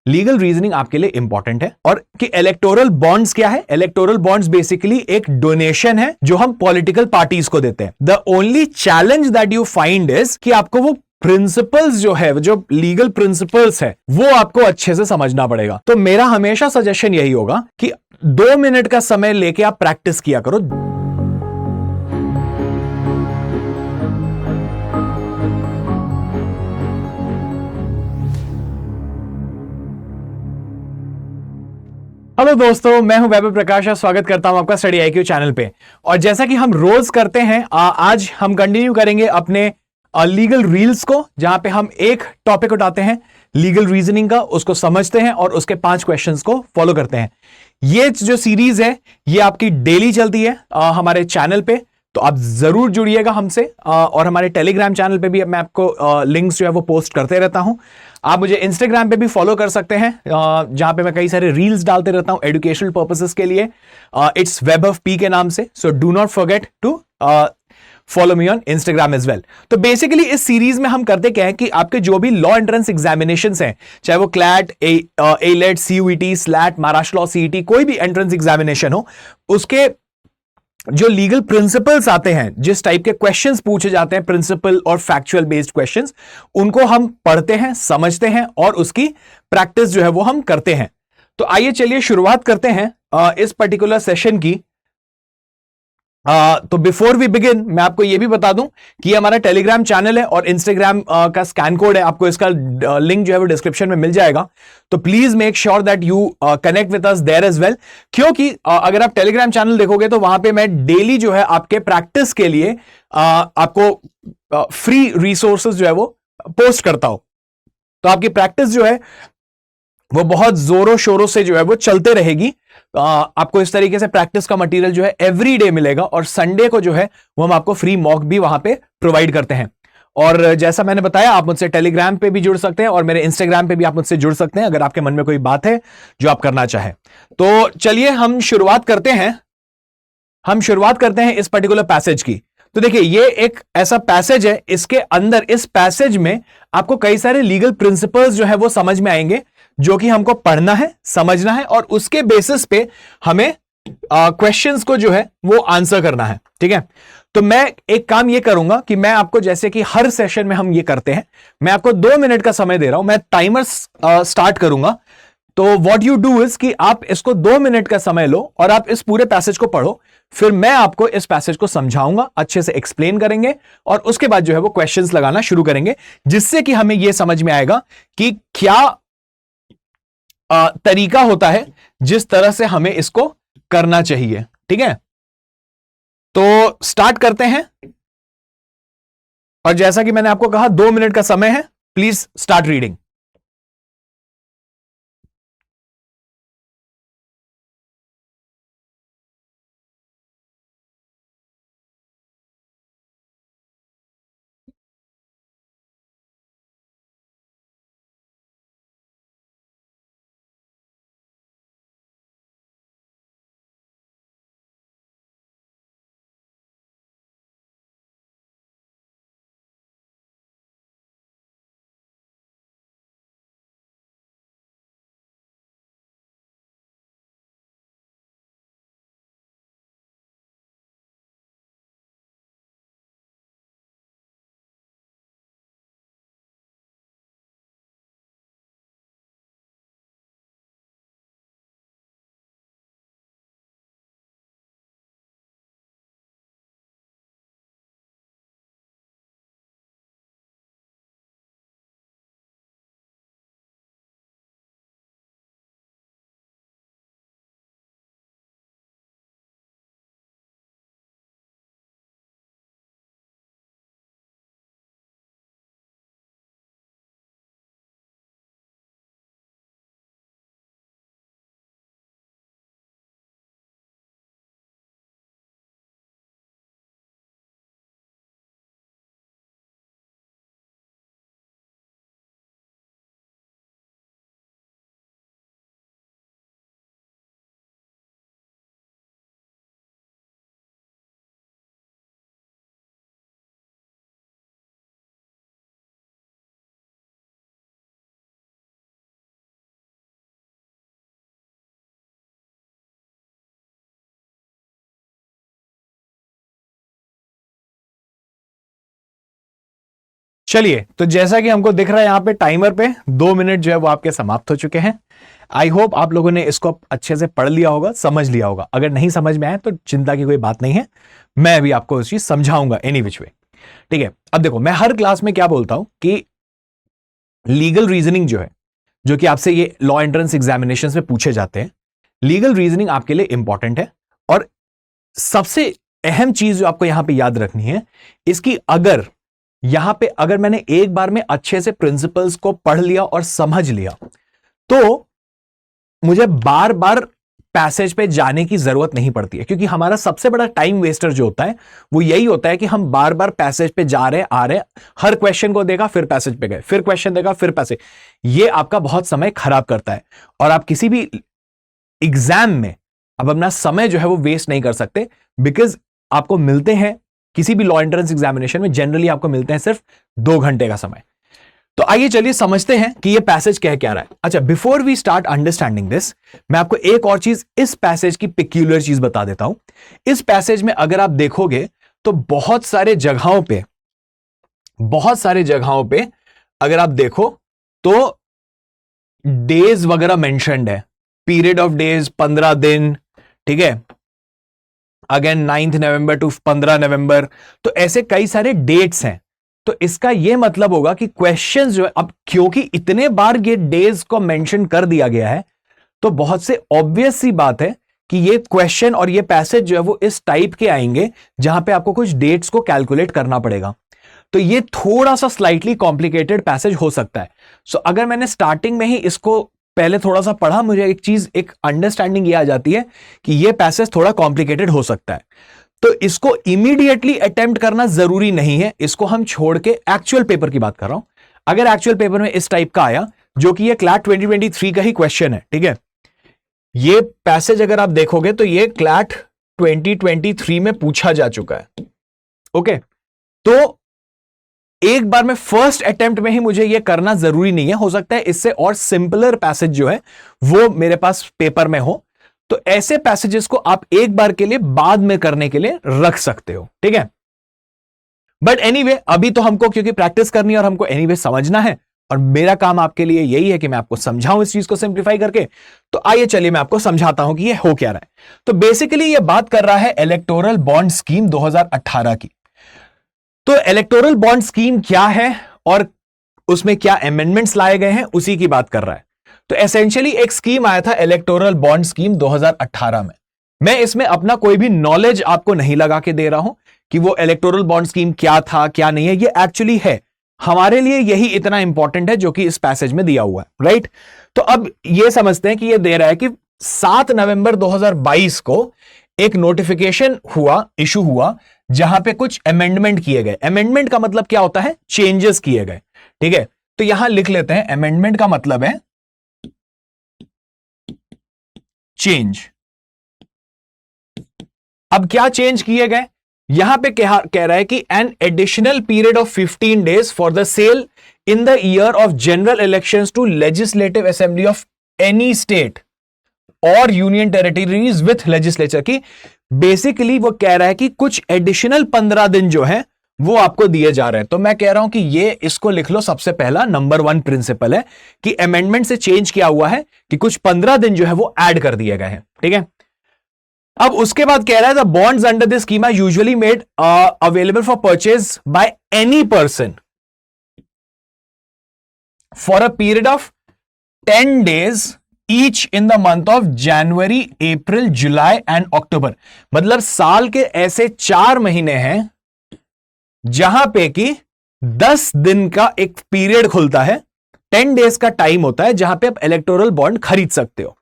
Legal reasoning आपके लिए important है। और कि इलेक्टोरल बॉन्ड्स क्या है? इलेक्टोरल बॉन्ड्स बेसिकली एक डोनेशन है जो हम पॉलिटिकल पार्टीज को देते हैं। The only challenge that you find is कि आपको वो प्रिंसिपल्स जो है, जो लीगल प्रिंसिपल्स है, वो आपको अच्छे से समझना पड़ेगा। तो मेरा हमेशा सजेशन यही होगा कि 2 मिनट का समय लेके आप प्रैक्टिस किया करो। हेलो दोस्तों, मैं हूं वैभव प्रकाश और स्वागत करता हूं आपका स्टडी आईक्यू चैनल पे। और जैसा कि हम रोज करते हैं, आज हम कंटिन्यू करेंगे अपने लीगल रील्स को, जहां पे हम एक टॉपिक उठाते हैं लीगल रीजनिंग का, उसको समझते हैं और उसके 5 क्वेश्चंस को फॉलो करते हैं। ये जो सीरीज है ये आपकी डेली चलती है हमारे चैनल पे, तो आप जरूर जुड़िएगा हमसे। और हमारे टेलीग्राम चैनल पे भी मैं आपको लिंक्स जो है वो पोस्ट करते रहता हूं। आप मुझे इंस्टाग्राम पे भी फॉलो कर सकते हैं, जहां पे मैं कई सारे रील्स डालते रहता हूं एजुकेशनल पर्पसेस के लिए। इट्स वेबव पी के नाम से, so do not forget to follow me on Instagram as well. तो बेसिकली इस सीरीज में हम करते क्या है कि आपके जो भी लॉ एंट्रेंस एग्जामिनेशन हैं, चाहे वो CLAT, AILET, CUET, slate, Maharashtra law CET, कोई भी एंट्रेंस एग्जामिनेशन हो, उसके जो लीगल प्रिंसिपल्स आते हैं, जिस टाइप के क्वेश्चंस पूछे जाते हैं, प्रिंसिपल और फैक्चुअल बेस्ड क्वेश्चंस, उनको हम पढ़ते हैं, समझते हैं और उसकी प्रैक्टिस जो है वो हम करते हैं। तो आइए चलिए शुरुआत करते हैं इस पर्टिकुलर सेशन की। तो बिफोर वी बिगिन, मैं आपको यह भी बता दूं कि हमारा टेलीग्राम चैनल है और इंस्टाग्राम का स्कैन कोड है, आपको इसका लिंक जो है वो डिस्क्रिप्शन में मिल जाएगा। तो please make sure that you connect with us there as well, क्योंकि अगर आप टेलीग्राम चैनल देखोगे तो वहां पे मैं डेली जो है आपके प्रैक्टिस के लिए आपको फ्री रिसोर्सेज जो है वो पोस्ट करता हूं। तो आपकी प्रैक्टिस जो है वो बहुत जोरों शोरों से जो है वो चलते रहेगी। आपको इस तरीके से प्रैक्टिस का मटेरियल जो है एवरी डे मिलेगा, और संडे को जो है वो हम आपको फ्री मॉक भी वहां पे प्रोवाइड करते हैं। और जैसा मैंने बताया, आप मुझसे टेलीग्राम पे भी जुड़ सकते हैं और मेरे इंस्टाग्राम पे भी आप मुझसे जुड़ सकते हैं अगर आपके मन में कोई बात है जो आप करना चाहें। तो चलिए हम शुरुआत करते हैं इस पर्टिकुलर पैसेज की। तो देखिए, ये एक ऐसा पैसेज है, इसके अंदर इस पैसेज में आपको कई सारे लीगल प्रिंसिपल्स जो है वो समझ में आएंगे, जो कि हमको पढ़ना है, समझना है और उसके बेसिस पे हमें क्वेश्चंस को जो है वो आंसर करना है। ठीक है, तो मैं एक काम ये करूंगा कि मैं आपको, जैसे कि हर सेशन में हम ये करते हैं, मैं आपको 2 मिनट का समय दे रहा हूं, मैं टाइमर स्टार्ट करूंगा। तो व्हाट यू डू इज कि आप इसको 2 मिनट का समय लो और आप इस पूरे पैसेज को पढ़ो। फिर मैं आपको इस पैसेज को समझाऊंगा, अच्छे से एक्सप्लेन करेंगे और उसके बाद जो है वो क्वेश्चंस लगाना शुरू करेंगे, जिससे कि हमें यह समझ में आएगा कि क्या तरीका होता है जिस तरह से हमें इसको करना चाहिए। ठीक है, तो स्टार्ट करते हैं। और जैसा कि मैंने आपको कहा, 2 मिनट का समय है, प्लीज स्टार्ट रीडिंग। चलिए, तो जैसा कि हमको दिख रहा है यहां पे टाइमर पे 2 मिनट जो है वो आपके समाप्त हो चुके हैं। आई होप आप लोगों ने इसको अच्छे से पढ़ लिया होगा, समझ लिया होगा। अगर नहीं समझ में आया तो चिंता की कोई बात नहीं है, मैं भी आपको उस चीज समझाऊंगा एनी विच वे। ठीक है, अब देखो मैं हर क्लास में क्या बोलता हूं कि लीगल रीजनिंग जो है, जो कि आपसे ये लॉ एंट्रेंस एग्जामिनेशन में पूछे जाते हैं, लीगल रीजनिंग आपके लिए इंपॉर्टेंट है। और सबसे अहम चीज जो आपको यहां पे याद रखनी है, इसकी अगर मैंने एक बार में अच्छे से प्रिंसिपल्स को पढ़ लिया और समझ लिया, तो मुझे बार बार पैसेज पे जाने की जरूरत नहीं पड़ती है। क्योंकि हमारा सबसे बड़ा टाइम वेस्टर जो होता है वो यही होता है कि हम बार बार पैसेज पे जा रहे आ रहे, हर क्वेश्चन को देखा फिर पैसेज पे गए, फिर क्वेश्चन देखा फिर पैसेज। ये आपका बहुत समय खराब करता है और आप किसी भी एग्जाम में अब अपना समय जो है वो वेस्ट नहीं कर सकते। बिकॉज आपको मिलते हैं किसी भी लॉ एंट्रेंस एग्जामिनेशन में जनरली आपको मिलते हैं सिर्फ 2 घंटे का समय। तो आइए चलिए समझते हैं कि ये पैसेज कह क्या रहा है। अच्छा, before we start understanding this, मैं आपको एक और चीज इस पैसेज की पिक्यूलर चीज बता देता हूं। इस पैसेज में अगर आप देखोगे तो बहुत सारे जगहों पे अगर आप देखो तो डेज वगैरह मेंशन्ड है, पीरियड ऑफ डेज 15 दिन, ठीक है, अगेन 9 नवंबर टू 15 नवंबर, तो ऐसे कई सारे डेट्स हैं। तो इसका यह मतलब होगा कि क्वेश्चंस जो है, अब क्योंकि इतने बार ये डेज को मेंशन कर दिया गया है, तो बहुत से ऑब्वियस सी बात है कि ये क्वेश्चन और ये पैसेज जो है वो इस टाइप के आएंगे जहां पे आपको कुछ डेट्स को कैलकुलेट करना पड़ेगा। तो ये थोड़ा सा स्लाइटली कॉम्प्लिकेटेड पैसेज हो सकता है। सो अगर मैंने स्टार्टिंग में ही इसको पहले थोड़ा सा पढ़ा, मुझे एक अंडरस्टैंडिंग ये आ जाती है कि ये पैसेज थोड़ा कॉम्प्लिकेटेड हो सकता है। तो इसको इमीडिएटली अटेम्प्ट करना जरूरी नहीं है, इसको हम छोड़ के एक्चुअल पेपर की बात कर रहा हूं। अगर एक्चुअल पेपर में इस टाइप का आया, जो कि ये क्लैट 2023 का ही क्वेश्चन है, ठीक है, ये पैसेज अगर आप देखोगे तो ये क्लैट 2023 में पूछा जा चुका है। ओके, तो एक बार में फर्स्ट अटेम्प्ट में ही मुझे यह करना जरूरी नहीं है, हो सकता है इससे और सिंपलर पैसेज जो है वो मेरे पास पेपर में हो। तो ऐसे पैसेजेस को आप एक बार के लिए बाद में करने के लिए रख सकते हो, ठीक है। बट एनीवे, अभी तो हमको क्योंकि प्रैक्टिस करनी है और हमको एनीवे समझना है, और मेरा काम आपके लिए यही है कि मैं आपको समझाऊं इस चीज को सिंप्लीफाई करके। तो आइए चलिए मैं आपको समझाता हूं कि ये हो क्या रहा है। तो बेसिकली ये बात कर रहा है इलेक्टोरल बॉन्ड स्कीम 2018 की। तो इलेक्टोरल बॉन्ड स्कीम क्या है और उसमें क्या अमेंडमेंट्स लाए गए हैं, उसी की बात कर रहा है। तो एसेंशियली एक स्कीम आया था इलेक्टोरल बॉन्ड स्कीम 2018 में। मैं इसमें अपना कोई भी नॉलेज आपको नहीं लगा के दे रहा हूं कि वो इलेक्टोरल बॉन्ड स्कीम क्या था क्या नहीं है, ये एक्चुअली है हमारे लिए यही इतना इंपॉर्टेंट है जो कि इस पैसेज में दिया हुआ है, राइट। तो अब ये समझते हैं कि ये दे रहा है कि 7 नवंबर 2022 को एक नोटिफिकेशन इशू हुआ जहां पे कुछ अमेंडमेंट किए गए। अमेंडमेंट का मतलब क्या होता है, चेंजेस किए गए, ठीक है। तो यहां लिख लेते हैं, अमेंडमेंट का मतलब है चेंज। अब क्या चेंज किए गए, यहां पे कह रहा है कि an additional period of 15 days for the sale in the year of general elections to legislative assembly of any state और यूनियन टेरिटरीज विथ लेजिस्लेचर की। बेसिकली वो कह रहा है कि कुछ एडिशनल 15 दिन जो है वो आपको दिए जा रहे हैं। तो मैं कह रहा हूं कि ये इसको लिख लो, सबसे पहला नंबर 1 प्रिंसिपल है कि अमेंडमेंट से चेंज किया हुआ है कि कुछ 15 दिन जो है वो ऐड कर दिए गए हैं, ठीक है। अब उसके बाद कह रहा है the bonds under this scheme are usually made available for purchase by any person for a period of 10 days each in the month of January, April, July and October. मतलब साल के ऐसे 4 महीने हैं जहां पे कि 10 दिन का एक पीरियड खुलता है, 10 डेज का टाइम होता है जहां पे आप इलेक्टोरल बॉन्ड खरीद सकते हो।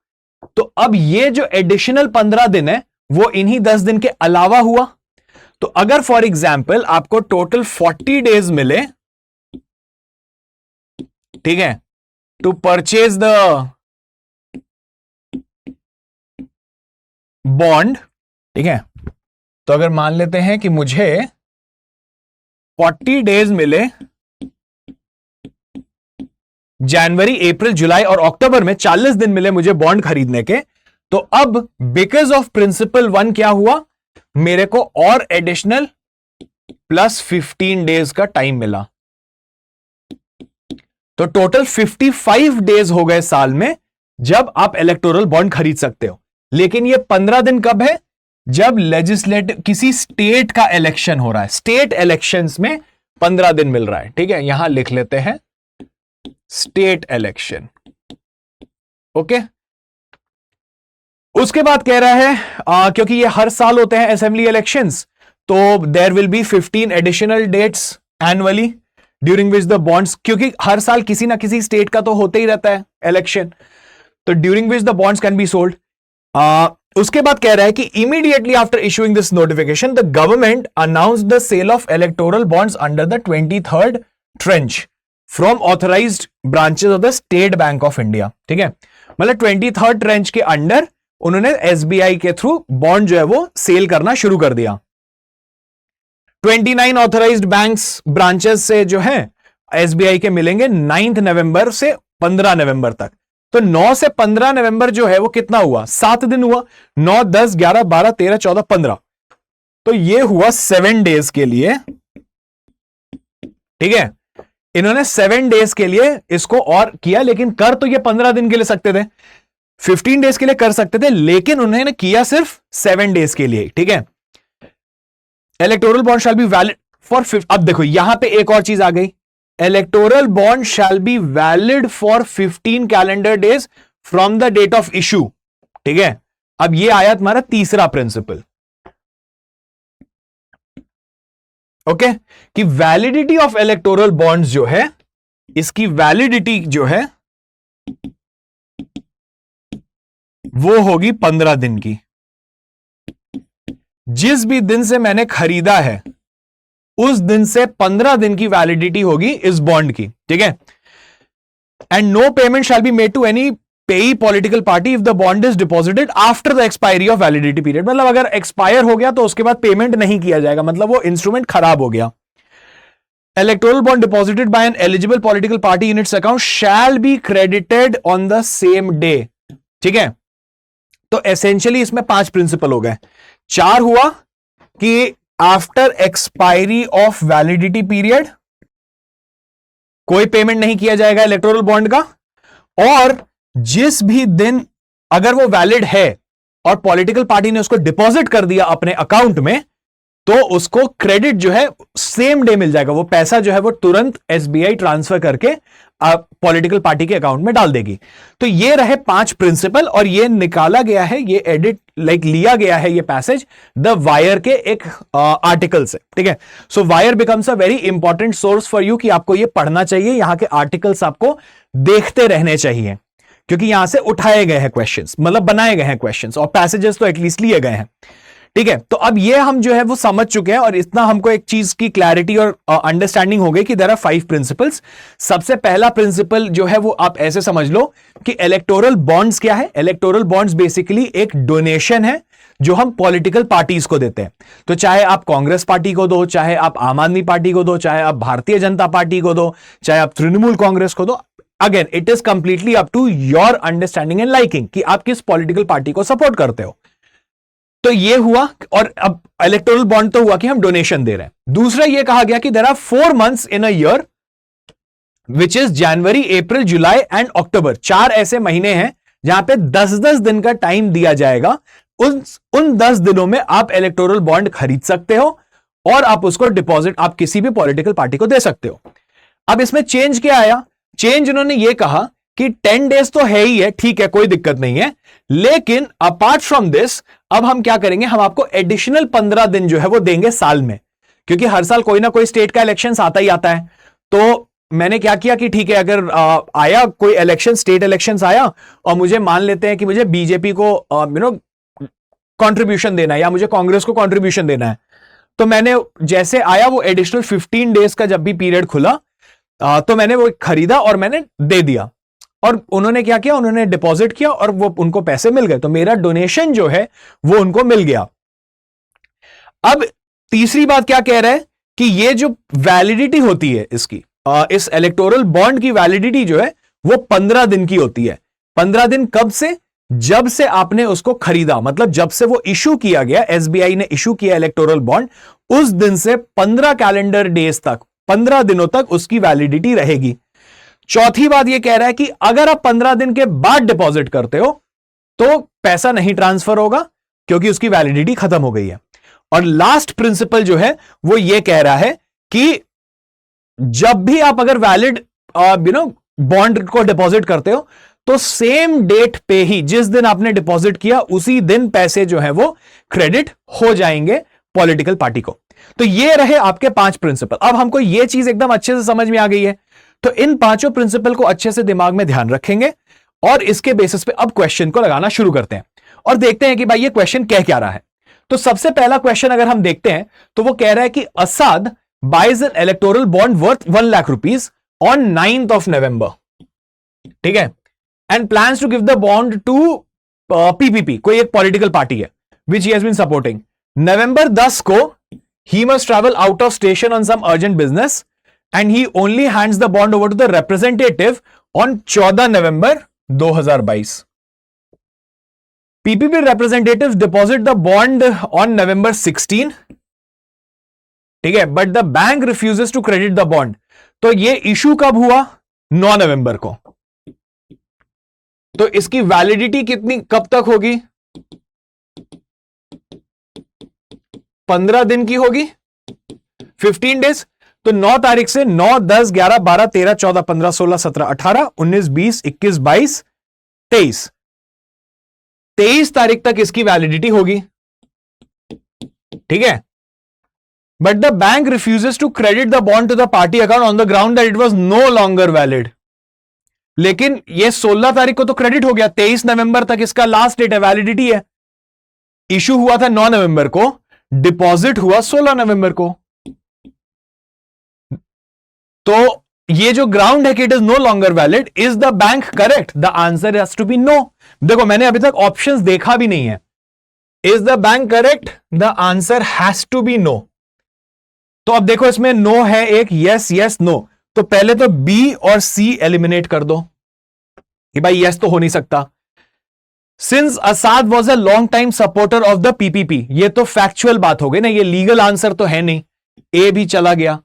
तो अब ये जो एडिशनल 15 दिन है वो इन्हीं 10 दिन के अलावा हुआ। तो अगर फॉर एग्जाम्पल आपको टोटल 40 डेज मिले, ठीक है, टू परचेज द बॉन्ड, ठीक है, तो अगर मान लेते हैं कि मुझे 40 डेज मिले जनवरी, अप्रैल, जुलाई और अक्टूबर में, 40 दिन मिले मुझे बॉन्ड खरीदने के, तो अब बिकॉज ऑफ प्रिंसिपल 1 क्या हुआ, मेरे को और एडिशनल प्लस 15 डेज का टाइम मिला। तो टोटल 55 डेज हो गए साल में जब आप इलेक्टोरल बॉन्ड खरीद सकते हो। लेकिन ये 15 दिन कब है? जब लेजिस्लेटिव किसी स्टेट का इलेक्शन हो रहा है। स्टेट इलेक्शंस में 15 दिन मिल रहा है। ठीक है, यहां लिख लेते हैं स्टेट इलेक्शन। ओके, उसके बाद कह रहा है क्योंकि ये हर साल होते हैं असेंबली इलेक्शंस, तो there will be 15 additional dates annually during which the bonds, क्योंकि हर साल किसी ना किसी स्टेट का तो होते ही रहता है इलेक्शन, तो during which the bonds can be sold. उसके बाद कह रहा है कि immediately after issuing this notification the government announce the sale of electoral bonds under the 23rd tranche from authorised branches of the State Bank of India. ठीक है, मतलब 23rd trench के अंडर उन्होंने एसबीआई के थ्रू बॉन्ड जो है वो cell करना शुरू कर दिया। 29 ऑथराइज्ड बैंक्स ब्रांचेस से जो है एसबीआई के मिलेंगे 9 नवंबर से 15 नवंबर तक। तो 9 से 15 नवंबर जो है वो कितना हुआ? 7 दिन हुआ। 9, 10, 11, 12, 13, 14, 15, तो ये हुआ 7 डेज के लिए। ठीक है, इन्होंने 7 डेज के लिए इसको और किया, लेकिन कर तो ये 15 दिन के लिए सकते थे, 15 डेज के लिए कर सकते थे, लेकिन उन्होंने किया सिर्फ 7 डेज के लिए। ठीक है, electoral bond shall be valid for, अब देखो यहां पे एक और चीज आ गई, electoral bond shall be valid for 15 calendar days from the date of issue. ठीक है, अब ये आया तुम्हारा तीसरा प्रिंसिपल। ओके, कि वैलिडिटी ऑफ इलेक्टोरल बॉन्ड्स जो है, इसकी वैलिडिटी जो है वो होगी 15 दिन की। जिस भी दिन से मैंने खरीदा है उस दिन से 15 दिन की वैलिडिटी होगी इस बॉन्ड की। ठीक है, and no payment shall be made to any payee political party if the bond is deposited after the expiry of validity period. मतलब अगर एक्सपायर हो गया तो उसके बाद पेमेंट नहीं किया जाएगा, मतलब वो इंस्ट्रूमेंट खराब हो गया। Electoral bond deposited bye N eligible political party in its account shall be credited on the same day. ठीक है, तो एसेंशियली इसमें 5 प्रिंसिपल हो गए। 4 हुआ कि after expiry of validity period कोई पेमेंट नहीं किया जाएगा इलेक्टोरल बॉन्ड का, और जिस भी दिन अगर वो वैलिड है और पॉलिटिकल पार्टी ने उसको डिपॉजिट कर दिया अपने अकाउंट में, तो उसको क्रेडिट जो है सेम डे मिल जाएगा। वो पैसा जो है वो तुरंत एसबीआई ट्रांसफर करके पॉलिटिकल पार्टी के अकाउंट में डाल देगी। तो ये रहे 5 प्रिंसिपल, और ये निकाला गया है, ये एडिट लिया गया है ये पैसेज द वायर के एक आर्टिकल से। ठीक है, so wire becomes a very important source for you, कि आपको ये पढ़ना चाहिए, यहां के आर्टिकल्स आपको देखते रहने चाहिए, क्योंकि यहां से उठाए गए हैं क्वेश्चंस, मतलब बनाए गए हैं क्वेश्चंस, और पैसेजेस तो एटलीस्ट लिए गए हैं। ठीक है, तो अब ये हम जो है वो समझ चुके हैं, और इतना हमको एक चीज की क्लैरिटी और अंडरस्टैंडिंग हो गई कि देयर आर 5 प्रिंसिपल्स। सबसे पहला प्रिंसिपल जो है वो आप ऐसे समझ लो कि इलेक्टोरल बॉन्ड्स क्या है। इलेक्टोरल बॉन्ड्स बेसिकली एक डोनेशन है जो हम पॉलिटिकल पार्टीज को देते हैं। तो चाहे आप कांग्रेस पार्टी को दो, चाहे आप आम आदमी पार्टी को दो, चाहे आप भारतीय जनता पार्टी को दो, चाहे आप तृणमूल कांग्रेस को दो, again it is completely up to your understanding and liking कि आप किस पॉलिटिकल पार्टी को सपोर्ट करते हो। तो ये हुआ, और अब इलेक्टोरल बॉन्ड तो हुआ कि हम डोनेशन दे रहे हैं। दूसरा ये कहा गया कि there are 4 months in a year which is January, April, July and October. 4 ऐसे महीने हैं जहां पे 10-10 दिन का टाइम दिया जाएगा। उन 10 दिनों में आप इलेक्टोरल बॉन्ड खरीद सकते हो, और आप उसको डिपॉजिट आप किसी भी पॉलिटिकल पार्टी को दे सकते हो। अब इसमें चेंज क्या आया? चेंज उन्होंने ये कहा कि 10 डेज तो है ही है, ठीक है, कोई दिक्कत नहीं है, लेकिन अपार्ट फ्रॉम दिस अब हम क्या करेंगे, हम आपको एडिशनल 15 दिन जो है वो देंगे साल में, क्योंकि हर साल कोई ना कोई स्टेट का इलेक्शन आता ही आता है। तो मैंने क्या किया कि ठीक है, अगर आया कोई इलेक्शन, स्टेट इलेक्शंस आया, और मुझे मान लेते हैं कि मुझे बीजेपी को कंट्रीब्यूशन देना है, या मुझे कांग्रेस को कंट्रीब्यूशन देना है, तो मैंने जैसे आया वो एडिशनल 15 डेज का जब भी पीरियड खुला, तो मैंने वो खरीदा और मैंने दे दिया। और उन्होंने क्या किया, उन्होंने डिपॉजिट किया और वो उनको पैसे मिल गए, तो मेरा डोनेशन जो है वो उनको मिल गया। अब तीसरी बात क्या कह रहा है कि ये जो वैलिडिटी होती है इसकी, इस इलेक्टोरल बॉन्ड की वैलिडिटी जो है वो 15 दिन की होती है। 15 दिन कब से? जब से आपने उसको खरीदा, मतलब जब से वो इशू किया गया, एसबीआई ने इशू किया इलेक्टोरल बॉन्ड, उस दिन से 15 कैलेंडर डेज तक, 15 दिनों तक उसकी वैलिडिटी रहेगी। चौथी बात यह कह रहा है कि अगर आप 15 दिन के बाद डिपॉजिट करते हो तो पैसा नहीं ट्रांसफर होगा क्योंकि उसकी वैलिडिटी खत्म हो गई है। और लास्ट प्रिंसिपल जो है वो ये कह रहा है कि जब भी आप अगर वैलिड बॉन्ड को डिपॉजिट करते हो तो सेम डेट पे ही, जिस दिन आपने डिपॉजिट किया उसी दिन पैसे जो है वो क्रेडिट हो जाएंगे पॉलिटिकल पार्टी को। तो ये रहे आपके 5 प्रिंसिपल। अब हमको ये चीज एकदम अच्छे से समझ में आ गई है, तो इन 5 प्रिंसिपल को अच्छे से दिमाग में ध्यान रखेंगे और इसके बेसिस पे अब क्वेश्चन को लगाना शुरू करते हैं और देखते हैं कि भाई ये क्वेश्चन कह क्या रहा है। तो सबसे पहला क्वेश्चन अगर हम देखते हैं तो वो कह रहा है कि Asad buys an electoral bond worth 1 lakh rupees on 9th of November, ठीक है, and plans to give the bond to PPP, कोई एक पॉलिटिकल पार्टी है which he has been supporting. नवंबर 10 को he must travel out of station on some urgent business and he only hands the bond over to the representative on 14 November 2022। PPP representatives deposit the bond on November 16, ठीक है, but the bank refuses to credit the bond. तो ये issue कब हुआ? 9 नवंबर को। तो इसकी validity कितनी, कब तक होगी? 15 दिन की होगी, 15 डेज। तो 9 तारीख से 9, 10, 11, 12, 13, 14, 15, 16, 17, 18, 19, 20, 21, 22, 23, 23 तारीख तक इसकी वैलिडिटी होगी, ठीक है। But the bank refuses to credit the bond to the party account on the ground that it was no longer valid. लेकिन ये 16 तारीख को तो क्रेडिट हो गया, 23 नवंबर तक इसका लास्ट डेट है, वैलिडिटी है। इशू हुआ था 9 नवंबर को, डिपॉजिट हुआ 16 नवंबर को। तो ये जो ग्राउंड है कि it is no longer valid, is the bank correct? The answer has to be no. देखो मैंने अभी तक ऑप्शंस देखा भी नहीं है। Is the bank correct? The answer has to be no. तो अब देखो इसमें नो है एक, यस यस नो। तो पहले तो बी और सी एलिमिनेट कर दो कि भाई यस तो हो नहीं सकता। Since Asad was a long time supporter of the PPP, ये तो फैक्चुअल बात हो गई ना, ये लीगल आंसर तो है नहीं, ए भी चला गया।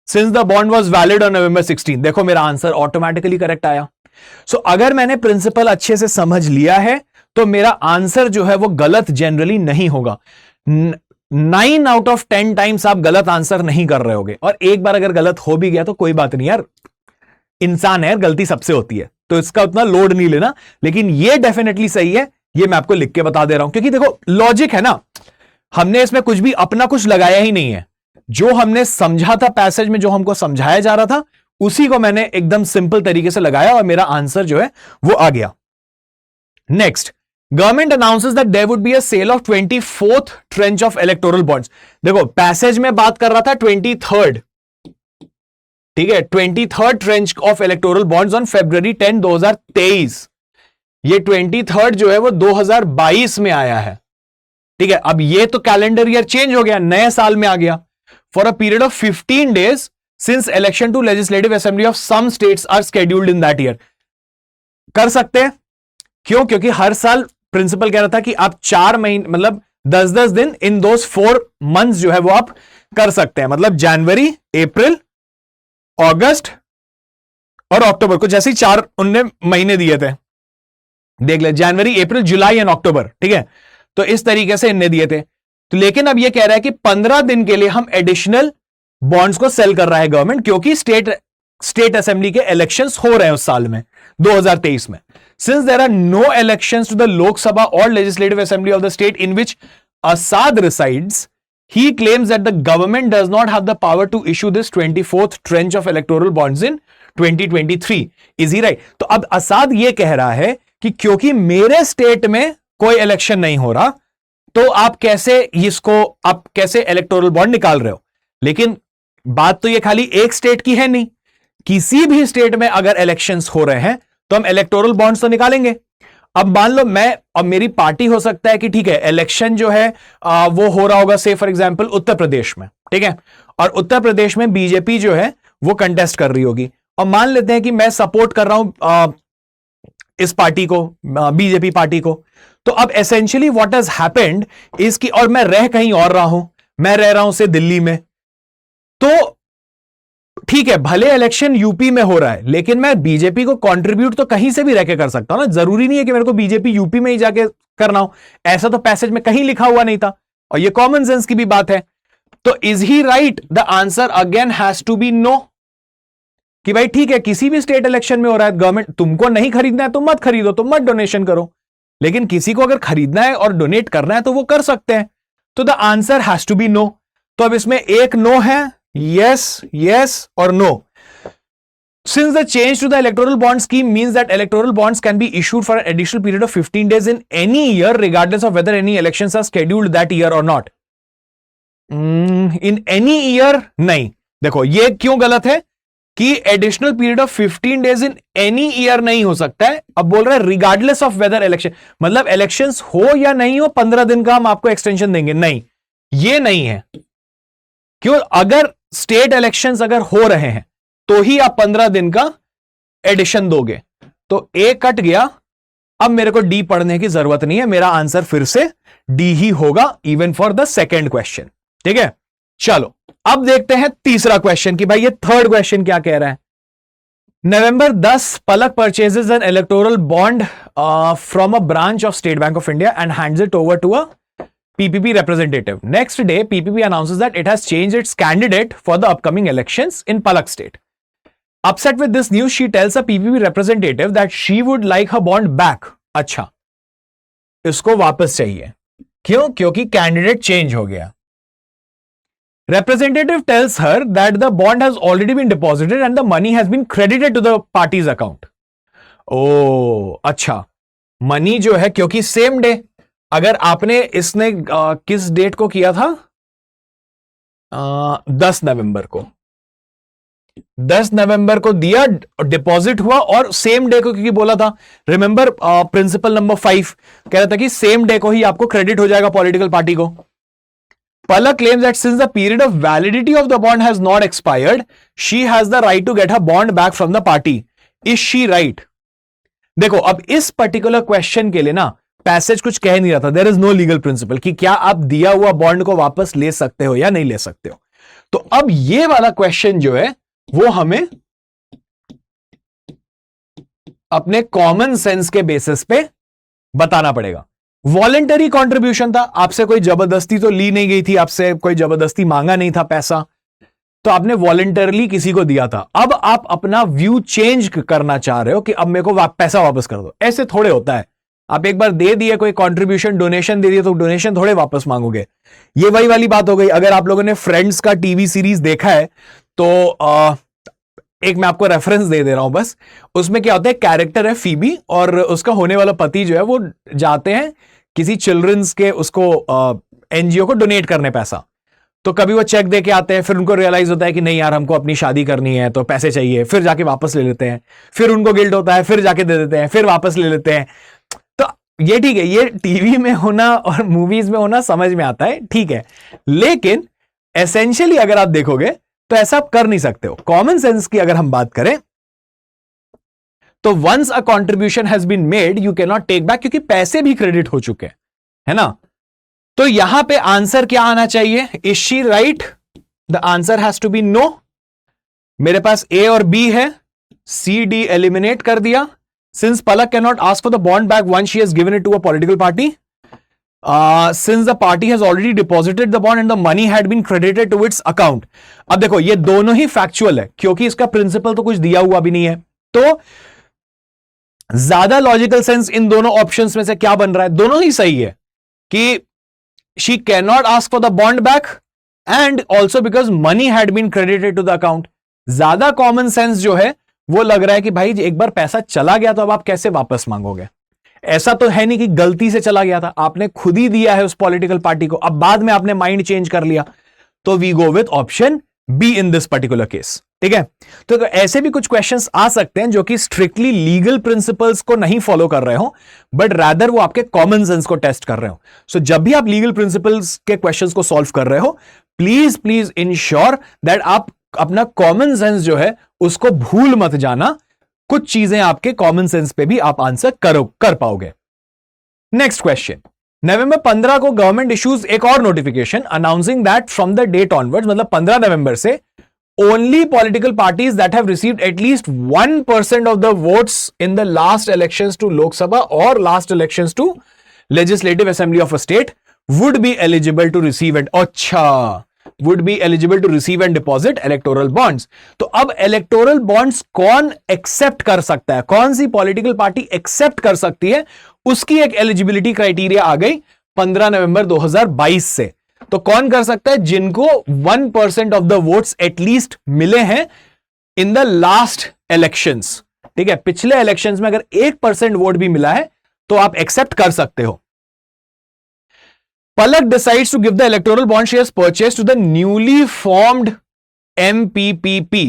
Since the bond was valid on November 16, देखो मेरा आंसर ऑटोमेटिकली करेक्ट आया। सो अगर मैंने प्रिंसिपल अच्छे से समझ लिया है तो मेरा आंसर जो है वो गलत जनरली नहीं होगा। 9 out of 10 टाइम्स आप गलत आंसर नहीं कर रहे होगे, और एक बार अगर गलत हो भी गया तो कोई बात नहीं यार, इंसान है, गलती सबसे होती है, तो इसका उतना लोड नहीं लेना। लेकिन ये डेफिनेटली सही है, ये मैं आपको लिख के बता दे रहा हूं, क्योंकि देखो लॉजिक है ना, हमने इसमें कुछ भी अपना कुछ लगाया ही नहीं है। जो हमने समझा था पैसेज में, जो हमको समझाया जा रहा था, उसी को मैंने एकदम सिंपल तरीके से लगाया और मेरा आंसर जो है वो आ गया। Next, government announces that there would be a sale of 24th tranche of electoral bonds. देखो पैसेज में बात कर रहा था 23rd, ठीक है, 23rd tranche of electoral bonds on February 10, 2023। ये 23rd जो है वो 2022 में आया है, ठीक है। अब ये तो कैलेंडर ईयर चेंज हो गया, नए साल में आ गया। For a period of 15 days since election to legislative assembly of some states are scheduled in that year. कर सकते हैं, क्यों? क्योंकि हर साल प्रिंसिपल कह रहा था कि आप 4 महीने मतलब 10-10 दिन इन दोस 4 मंथ्स जो है वो आप कर सकते हैं, मतलब जनवरी, अप्रैल, अगस्त और अक्टूबर को, जैसे ही 4 उनने महीने दिए थे, देख ले, जनवरी, अप्रैल, जुलाई एंड अक्टूबर, ठीक है। तो इस तरीके से इनने दिए थे। तो लेकिन अब ये कह रहा है कि 15 दिन के लिए हम एडिशनल बॉन्ड्स को सेल कर रहा है गवर्नमेंट, क्योंकि स्टेट असेंबली के इलेक्शंस हो रहे हैं उस साल में, 2023 में। Since there are no elections to the Lok Sabha और legislative assembly of the state in which Asad resides, he claims that the government does not have the power to issue this 24th tranche of electoral bonds in 2023. Is he right? तो अब असाद ये कह रहा है कि क्योंकि मेरे स्टेट में कोई इलेक्शन नहीं हो रहा, तो आप कैसे इलेक्टोरल बॉन्ड निकाल रहे हो। लेकिन बात तो ये खाली एक स्टेट की है नहीं, किसी भी स्टेट में अगर इलेक्शंस हो रहे हैं तो हम इलेक्टोरल बॉन्ड्स तो निकालेंगे। अब मान लो मैं और मेरी पार्टी हो सकता है कि ठीक है इलेक्शन जो है वो हो रहा होगा, से फॉर एग्जांपल उत्तर प्रदेश में, ठीक है, और उत्तर प्रदेश में बीजेपी जो है वो कंटेस्ट कर रही होगी, और मान लेते हैं कि मैं सपोर्ट कर रहा हूं इस पार्टी को, बीजेपी पार्टी को। तो अब essentially what has happened is कि, और मैं रह कहीं और रहा हूं, मैं रह रहा हूं से दिल्ली में, तो ठीक है, भले इलेक्शन यूपी में हो रहा है, लेकिन मैं बीजेपी को कंट्रीब्यूट तो कहीं से भी रह के कर सकता हूं ना। जरूरी नहीं है कि मेरे को बीजेपी यूपी में ही जाके करना हो, ऐसा तो पैसेज में कहीं लिखा हुआ नहीं था, और ये कॉमन सेंस की भी बात है। तो is he right? The answer again has to be no, कि भाई ठीक है, किसी भी स्टेट इलेक्शन में हो रहा है, गवर्नमेंट तुमको नहीं खरीदना है तो मत खरीदो, तो मत डोनेशन करो, लेकिन किसी को अगर खरीदना है और डोनेट करना है तो वो कर सकते हैं। तो the answer has to be no. तो अब इसमें एक नो है, यस यस और no. Since the change to the electoral bond scheme means that electoral bonds can be issued for an additional period of 15 days in any year, regardless of whether any elections are scheduled that year or not. In any year नहीं, देखो ये क्यों गलत है कि additional period of 15 days in any year नहीं हो सकता है। अब बोल रहा है रिगार्डलेस ऑफ वेदर इलेक्शन, मतलब इलेक्शंस हो या नहीं हो 15 दिन का हम आपको एक्सटेंशन देंगे, नहीं, ये नहीं है। क्यों? अगर स्टेट इलेक्शंस अगर हो रहे हैं तो ही आप 15 दिन का एडिशन दोगे। तो ए कट गया, अब मेरे को डी पढ़ने की जरूरत नहीं है, मेरा आंसर फिर से डी ही होगा, even for the second question. ठीक है, चलो अब देखते हैं तीसरा क्वेश्चन कि भाई ये थर्ड क्वेश्चन क्या कह रहा है। November 10 Palak purchases an electoral bond from a branch of State Bank of India and hands it over to a PPP representative. Next day, PPP announces that it has changed its candidate for the upcoming elections in Palak state. Upset with this news, she tells a PPP representative that she would like her bond back. अच्छा, इसको वापस चाहिए। क्यों? क्योंकि candidate change हो गया। Representative tells her that the bond has already been deposited and the money has been credited to the party's account. Oh, अच्छा, money जो है, क्योंकि सेम डे, अगर आपने इसने किस डेट को किया था, 10 नवंबर को, 10 नवंबर को दिया, डिपॉजिट हुआ, और सेम डे को क्योंकि बोला था, रिमेंबर प्रिंसिपल नंबर 5 कह रहा था कि सेम डे को ही आपको क्रेडिट हो जाएगा पॉलिटिकल पार्टी को। Palak claims that since the period of validity of the bond has not expired, she has the right to get her bond back from the party. Is she right? देखो, अब इस particular question के लिए ना passage कुछ कह नहीं रहा था, there is no legal principle कि क्या आप दिया हुआ बॉन्ड को वापस ले सकते हो या नहीं ले सकते हो। तो अब ये वाला क्वेश्चन जो है वो हमें अपने कॉमन सेंस के बेसिस पे बताना पड़ेगा। वॉलेंटरी कंट्रीब्यूशन था, आपसे कोई जबरदस्ती तो ली नहीं गई थी, आपसे कोई जबरदस्ती मांगा नहीं था पैसा, तो आपने वॉलेंटरली किसी को दिया था। अब आप अपना व्यू चेंज करना चाह रहे हो कि अब मेरे को पैसा वापस कर दो। ऐसे थोड़े होता है, आप एक बार दे दिए कोई कंट्रीब्यूशन, डोनेशन दे दिए, तो डोनेशन थोड़े वापस मांगोगे। ये वही वाली बात हो गई, अगर आप लोगों ने फ्रेंड्स का टीवी सीरीज देखा है तो एक मैं आपको रेफरेंस दे रहा हूं बस। उसमें क्या होता है, कैरेक्टर है फीबी और उसका होने वाला पति जो है वो जाते हैं किसी चिल्ड्रंस के उसको एनजीओ को डोनेट करने पैसा। तो कभी वो चेक दे के आते हैं, फिर उनको रियलाइज होता है कि नहीं यार हमको अपनी शादी करनी है तो पैसे चाहिए, फिर जाके वापस ले लेते हैं, फिर उनको गिल्ट होता है, फिर जाके दे देते हैं, फिर वापस ले लेते हैं। तो ये ठीक है, ये टीवी में होना और मूवीज में होना समझ में आता है, ठीक है, लेकिन एसेंशियली अगर आप देखोगे तो ऐसा आप कर नहीं सकते हो। कॉमन सेंस की अगर हम बात करें तो once a contribution has been made you can not take back, क्योंकि पैसे भी क्रेडिट हो चुके हैं, है ना। तो यहां पे आंसर क्या आना चाहिए, is she right? The answer has to be no. मेरे पास ए और बी है, सी डी एलिमिनेट कर दिया। Since Palak can not ask for the bond back once she has given it to a political party, since the party has already deposited the bond and the money had been credited to its account. अब देखो ये दोनों ही factual है, क्योंकि इसका principal तो कुछ दिया हुआ भी नहीं है। तो ज्यादा लॉजिकल सेंस इन दोनों ऑप्शंस में से क्या बन रहा है, दोनों ही सही है कि she cannot ask for the bond back and also because money had been credited to the account. ज्यादा कॉमन सेंस जो है वो लग रहा है कि भाई एक बार पैसा चला गया तो अब आप कैसे वापस मांगोगे। ऐसा तो है नहीं कि गलती से चला गया था, आपने खुद ही दिया है उस पॉलिटिकल पार्टी को, अब बाद में आपने माइंड चेंज कर लिया। तो we go with option B in this particular case, ठीक है। तो ऐसे भी कुछ क्वेश्चंस आ सकते हैं जो कि स्ट्रिक्टली लीगल प्रिंसिपल्स को नहीं फॉलो कर रहे हो, बट रादर वो आपके कॉमन सेंस को टेस्ट कर रहे हो। सो जब भी आप लीगल प्रिंसिपल्स के क्वेश्चंस को सॉल्व कर रहे हो, प्लीज प्लीज इंश्योर दैट आप अपना कॉमन सेंस जो है उसको भूल मत जाना। कुछ चीजें आपके कॉमन सेंस पे भी आप आंसर कर पाओगे। नेक्स्ट क्वेश्चन, नवंबर 15 को गवर्नमेंट इश्यूज एक और notification announcing that from the date onwards, मतलब 15 नवंबर से only political parties that have received at least 1% of the votes in the last elections to Lok Sabha or last elections to Legislative Assembly of a state would be eligible to receive and would be eligible to receive and deposit electoral bonds. तो अब electoral bonds कौन accept कर सकता है, कौन सी political party accept कर सकती है, उसकी एक eligibility criteria आ गई 15 नवंबर 2022 से। तो कौन कर सकता है? जिनको 1% ऑफ द वोट्स एटलीस्ट मिले हैं इन द लास्ट इलेक्शंस। ठीक है, पिछले इलेक्शंस में अगर 1% वोट भी मिला है तो आप एक्सेप्ट कर सकते हो। Palak decides to give the electoral bond shares purchase to the newly formed MPPP.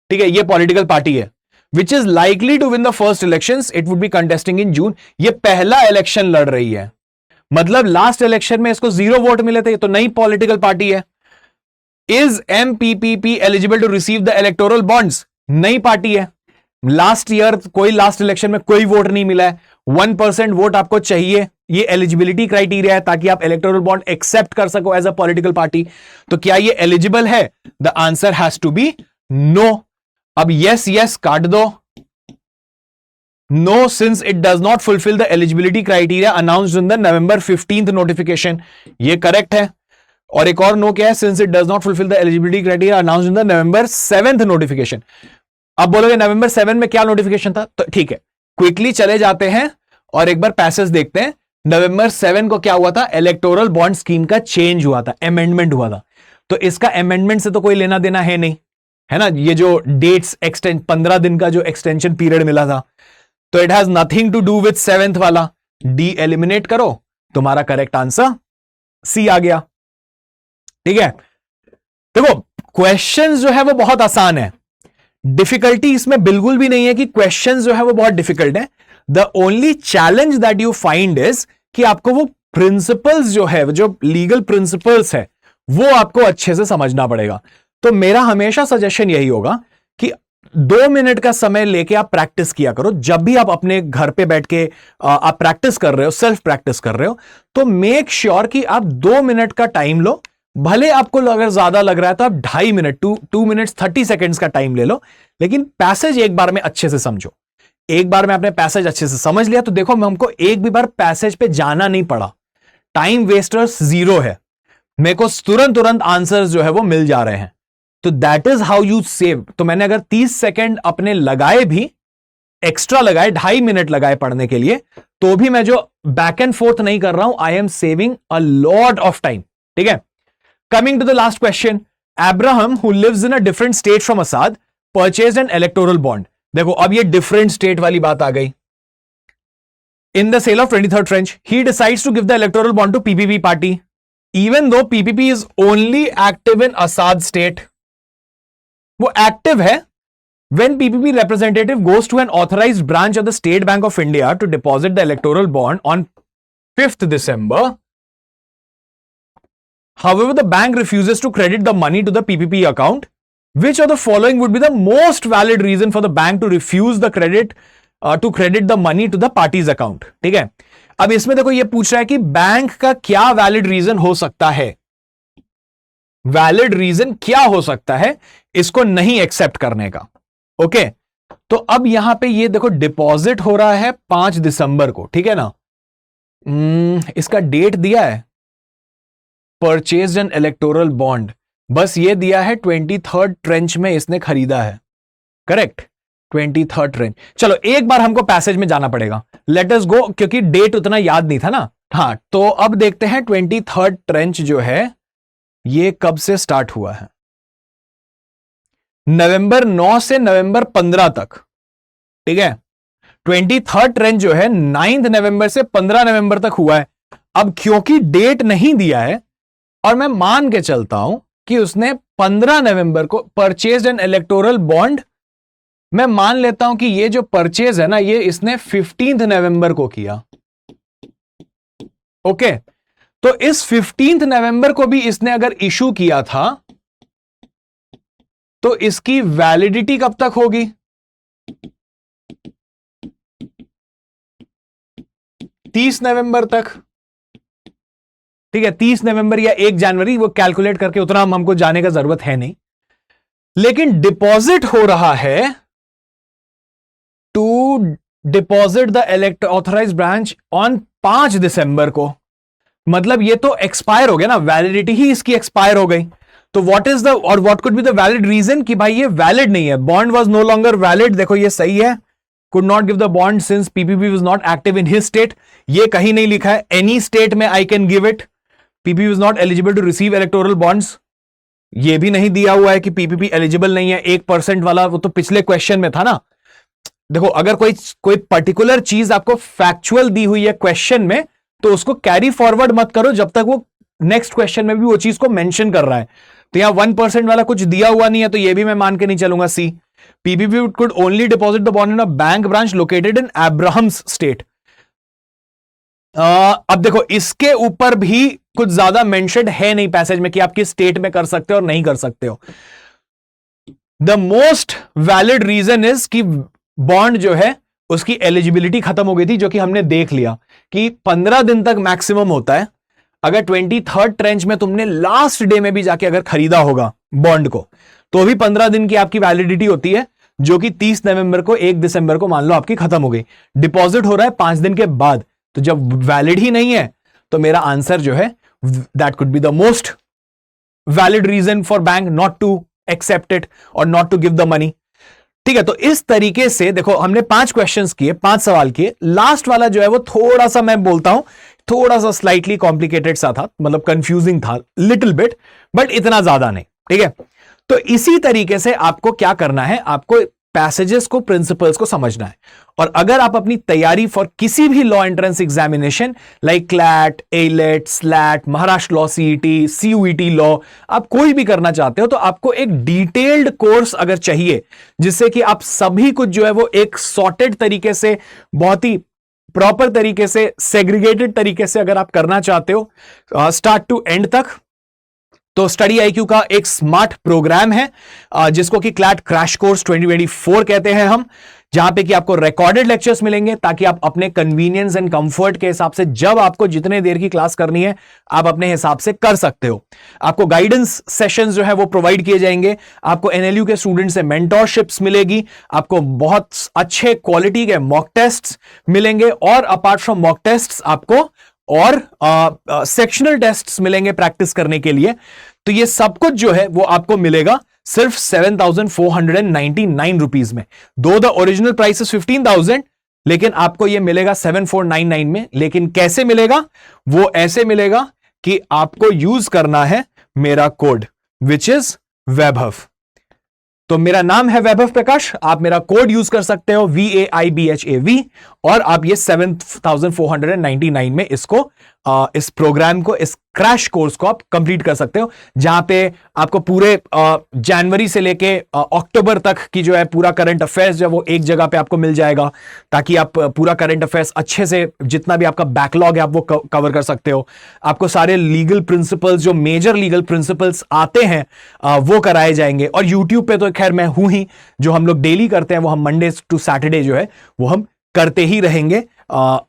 ठीक है, ये पॉलिटिकल पार्टी है which is likely to win the first elections, it would be contesting in June. ये पहला इलेक्शन लड़ रही है, मतलब लास्ट इलेक्शन में इसको 0 वोट मिले थे, तो नई पॉलिटिकल पार्टी है। Is MPPP eligible to receive the electoral bonds? नई पार्टी है, लास्ट ईयर कोई लास्ट इलेक्शन में कोई वोट नहीं मिला है, 1% वोट आपको चाहिए, ये एलिजिबिलिटी क्राइटेरिया है ताकि आप इलेक्टोरल बॉन्ड एक्सेप्ट कर सको एज अ पॉलिटिकल पार्टी। तो क्या ये एलिजिबल है? The answer has to be no. अब यस यस काट दो। No, since it does not fulfill the eligibility criteria announced in the November 15th notification. ये करेक्ट है। और एक और नो क्या है? Since it does not fulfill the eligibility criteria announced in the November 7th notification. अब बोलोगे नवंबर 7 में क्या नोटिफिकेशन था? तो ठीक है, क्विकली चले जाते हैं और एक बार पैसेज देखते हैं। नवंबर 7 को क्या हुआ था? इलेक्टोरल बॉन्ड स्कीम का चेंज हुआ था, अमेंडमेंट हुआ था। तो इसका अमेंडमेंट से तो कोई लेना देना है नहीं, है ना। ये जो डेट्स एक्सटेंड 15 दिन का जो एक्सटेंशन पीरियड मिला था, तो it has nothing to do with 7th वाला। डी एलिमिनेट करो, तुम्हारा करेक्ट आंसर सी आ गया। ठीक है, देखो क्वेश्चंस जो है वो बहुत आसान है, डिफिकल्टी इसमें बिल्कुल भी नहीं है कि क्वेश्चंस जो है वो बहुत डिफिकल्ट है। The only challenge that you find is कि आपको वो प्रिंसिपल्स जो है, जो लीगल प्रिंसिपल्स है, वो आपको अच्छे से समझना पड़ेगा। तो मेरा हमेशा सजेशन यही होगा कि 2 मिनट का समय लेके आप प्रैक्टिस किया करो। जब भी आप अपने घर पे बैठ के आप प्रैक्टिस कर रहे हो, सेल्फ प्रैक्टिस कर रहे हो, तो मेक श्योर कि आप 2 मिनट का टाइम लो। भले आपको अगर ज्यादा लग रहा है तो आप 2.5 मिनट 2 मिनट्स 30 सेकेंड्स का टाइम ले लो, लेकिन पैसेज एक बार में अच्छे से समझो। एक बार में आपने पैसेज अच्छे से समझ लिया तो देखो, हमको एक भी बार पैसेज पे जाना नहीं पड़ा, टाइम वेस्टर्स 0 है, मेरे को तुरंत आंसर्स जो है वो मिल जा रहे हैं। तो that is how you save. तो मैंने अगर 30 सेकेंड अपने लगाए भी, एक्स्ट्रा लगाए, 2.5 मिनट लगाए पढ़ने के लिए, तो भी मैं जो बैक एंड फोर्थ नहीं कर रहा हूं, I am saving a lot of time. ठीक है, coming to the last question, Abraham who lives in a different state from Asad purchased an electoral bond. देखो अब ये डिफरेंट स्टेट वाली बात आ गई। In the sale of 23rd tranche he decides to give the electoral bond to PPP party even though PPP is only active in Asad state. वो active है when PPP representative goes to an authorized branch of the State Bank of India to deposit the electoral bond on 5th December. However, the bank refuses to credit the money to the PPP account. Which of the following would be the most valid reason for the bank to refuse the credit to credit the money to the party's account? ठीक है, अब इसमें देखो ये पूछ रहा है कि बैंक का क्या वैलिड रीजन हो सकता है। वैलिड रीजन क्या हो सकता है इसको नहीं एक्सेप्ट करने का। ओके, तो अब यहां पे ये देखो डिपॉजिट हो रहा है 5 दिसंबर को, ठीक है ना। इसका डेट दिया है, परचेज्ड एन इलेक्टोरल बॉन्ड, बस ये दिया है 23rd ट्रेंच में इसने खरीदा है, करेक्ट, 23rd ट्रेंच। चलो एक बार हमको पैसेज में जाना पड़ेगा, लेट अस गो, क्योंकि डेट उतना याद नहीं था ना। हाँ, तो अब देखते हैं 23rd ट्रेंच जो है ये कब से स्टार्ट हुआ है। नवंबर 9 से नवंबर 15 तक, ठीक है। 23rd ट्रेंच जो है 9 नवंबर से 15 नवंबर तक हुआ है। अब क्योंकि डेट नहीं दिया है और मैं मान के चलता हूं कि उसने 15 नवंबर को परचेज एन इलेक्टोरल बॉन्ड, मैं मान लेता हूं कि ये जो परचेज है ना, ये इसने 15 नवंबर को किया। ओके, तो इस 15 नवंबर को भी इसने अगर इशू किया था तो इसकी वैलिडिटी कब तक होगी? 30 नवंबर तक, ठीक है। 30 नवंबर या 1 जनवरी, वो कैलकुलेट करके उतना हमको जाने का जरूरत है नहीं। लेकिन डिपॉजिट हो रहा है to deposit the authorise branch on 5 दिसंबर को। मतलब ये तो एक्सपायर हो गया ना, वैलिडिटी ही इसकी एक्सपायर हो गई। तो व्हाट इज द और what could be the valid reason कि भाई ये वैलिड नहीं है, bond was no longer valid. देखो ये सही है, could not give the bond since PPP was not active in his state. ये कहीं नहीं लिखा है, एनी स्टेट में I can give it. PPP was not eligible to receive electoral bonds, ये भी नहीं दिया हुआ है कि पीपीपी एलिजिबल नहीं है। 1% वाला वो तो पिछले क्वेश्चन में था ना। देखो अगर कोई पर्टिकुलर चीज आपको फैक्चुअल दी हुई है क्वेश्चन में, तो उसको कैरी फॉरवर्ड मत करो जब तक वो नेक्स्ट क्वेश्चन में भी वो चीज को मेंशन कर रहा है। तो यहां 1% वाला कुछ दिया हुआ नहीं है, तो ये भी मैं मान के नहीं चलूंगा। See, PPP could only deposit the bond in a bank branch located in Abraham's state. अब देखो इसके ऊपर भी कुछ ज्यादा मेंशन है नहीं पैसेज में कि आप किस स्टेट में कर सकते हो और नहीं कर सकते हो। The most valid reason is कि बॉन्ड जो है उसकी एलिजिबिलिटी खत्म हो गई थी, जो कि हमने देख लिया कि 15 दिन तक मैक्सिमम होता है। अगर 23rd ट्रेंच में तुमने लास्ट डे में भी जाके अगर खरीदा होगा बॉन्ड को, तो भी 15 दिन की आपकी वैलिडिटी होती है, जो कि 30 नवंबर को 1 दिसंबर को मान लो आपकी खत्म हो गई। डिपॉजिट हो रहा है 5 दिन के बाद, तो जब वैलिड ही नहीं है तो मेरा आंसर जो है that could be the most valid reason for bank not to accept it और not to give the money. ठीक है, तो इस तरीके से देखो हमने 5 क्वेश्चंस किए, 5 सवाल किए। लास्ट वाला जो है वो थोड़ा सा मैं बोलता हूं थोड़ा सा स्लाइटली कॉम्प्लिकेटेड सा था, मतलब कंफ्यूजिंग था लिटिल बिट, बट इतना ज्यादा नहीं। ठीक है, तो इसी तरीके से आपको क्या करना है, आपको पैसेजेस को, प्रिंसिपल्स को समझना है। और अगर आप अपनी तैयारी फॉर किसी भी law entrance examination like CLAT, AILET, slate, Maharashtra law, CET, CUET law, आप कोई भी करना चाहते हो, तो आपको एक डिटेल्ड कोर्स अगर चाहिए जिससे कि आप सभी कुछ जो है वो एक सॉर्टेड तरीके से, बहुत ही प्रॉपर तरीके से, सेग्रीगेटेड तरीके से अगर आप करना चाहते हो स्टार्ट टू एंड तक, तो स्टडी आईक्यू का एक स्मार्ट प्रोग्राम है जिसको कि क्लैट क्रैश कोर्स 2024 कहते हैं हम, जहां पे कि आपको रिकॉर्डेड लेक्चर्स मिलेंगे ताकि आप अपने कन्वीनियंस एंड कंफर्ट के हिसाब से जब आपको जितने देर की क्लास करनी है आप अपने हिसाब से कर सकते हो। आपको गाइडेंस सेशंस जो है वो प्रोवाइड किए जाएंगे, आपको एनएलयू के स्टूडेंट से मेंटोरशिप्स मिलेगी, आपको बहुत अच्छे क्वालिटी के मॉक टेस्ट्स मिलेंगे, और अपार्ट फ्रॉम मॉक टेस्ट्स आपको और सेक्शनल टेस्ट्स मिलेंगे प्रैक्टिस करने के लिए। तो ये सब कुछ जो है वो आपको मिलेगा सिर्फ 7,499 रुपीज में। दो द ओरिजिनल प्राइस इज 15,000, लेकिन आपको ये मिलेगा 7,499 में। लेकिन कैसे मिलेगा? वो ऐसे मिलेगा कि आपको यूज करना है मेरा कोड विच इज वैभव। तो मेरा नाम है वैभव प्रकाश, आप मेरा कोड यूज कर सकते हो VAIBHAV, और आप ये 7,499 में इसको इस प्रोग्राम को, इस क्रैश कोर्स को आप कंप्लीट कर सकते हो, जहां पे आपको पूरे जनवरी से लेके अक्टूबर तक की जो है पूरा करंट अफेयर्स जो है वो एक जगह पे आपको मिल जाएगा, ताकि आप पूरा करंट अफेयर्स अच्छे से, जितना भी आपका बैकलॉग है आप वो कवर कर सकते हो। आपको सारे लीगल प्रिंसिपल्स, जो मेजर लीगल प्रिंसिपल्स आते हैं वो कराए जाएंगे। और यूट्यूब पे तो खैर मैं हूं ही, जो हम लोग डेली करते हैं वो हम मंडे टू सैटरडे जो है वो हम करते ही रहेंगे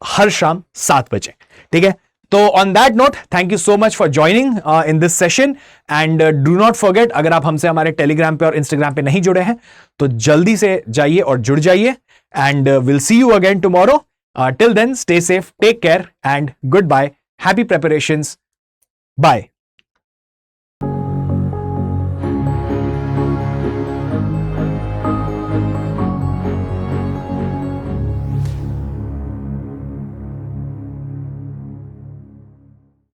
हर शाम 7 बजे। ठीक है, तो on that note, thank you so much for joining in this session, and do not forget, अगर आप हमसे हमारे टेलीग्राम पे और इंस्टाग्राम पे नहीं जुड़े हैं तो जल्दी से जाइए और जुड़ जाइए, and will see you again tomorrow. Till then, stay safe, take care and goodbye, happy preparations, bye.